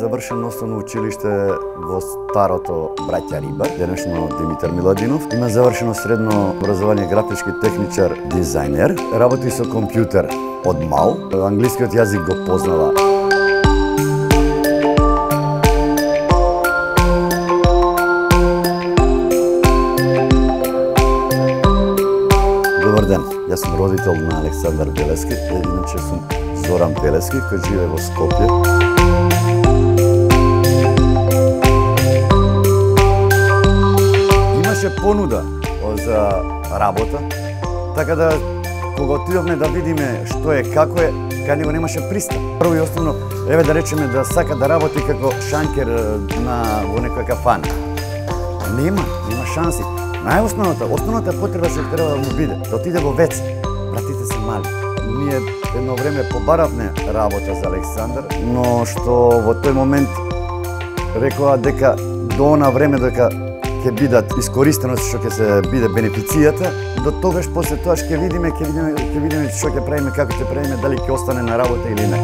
завршено основно училиште во старото Браќа Рибар, денешно Димитар Миладинов. Има завршено средно образование графички техничар, дизајнер. Работи со компјутер од мал. Англискиот јазик го познава. Добар ден, јас сум родител на Александар Белески, иначе сум Зоран Белески, кој живее во Скопје. Имаше понуда за работа, така да кога отидовме да видиме што е, како е, кај него немаше пристап. Прво и основно, еве да речеме да сака да работи како шанкер во некоја кафана. Нема шанси. Основната потреба што треба да му биде, да отиде во ВЦ. Братите се мали. Ние едно време побаравме работа за Александар, но што во тој момент рекоа дека до она време дека ќе бидат искористено што ќе се биде бенефицијата, до тогаш после тоа ќе видиме што ќе правиме, како ќе правиме, дали ќе остане на работа или не.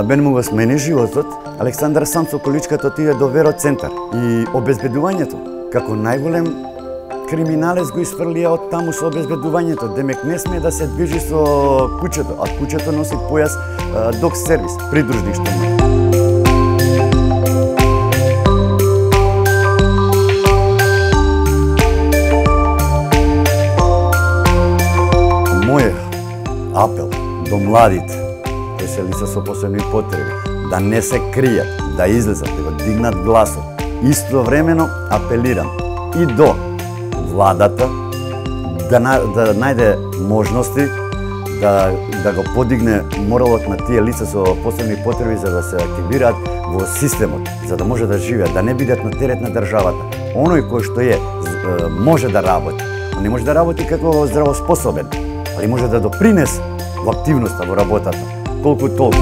Мене му го смени животот. Александар сам со количката отиде до Веро центар и обезбедувањето како најголем криминалец го изфрлија од таму со обезбедувањето. Демек не сме да се движи со куќето, а куќето носи појас док сервис, придружник што има. Мој апел до младите кои се лица со посебни потреби, да не се кријат, да излезат, да го дигнат гласот. Истовремено апелирам и до владата да најде можности да го подигне моралот на тие лица со посебни потреби за да се активираат во системот, за да може да живеат, да не бидат на терет на државата. Оној кој што може да работи. Он не може да работи како здравоспособен, али може да допринесе во активноста, во работата, колку толку.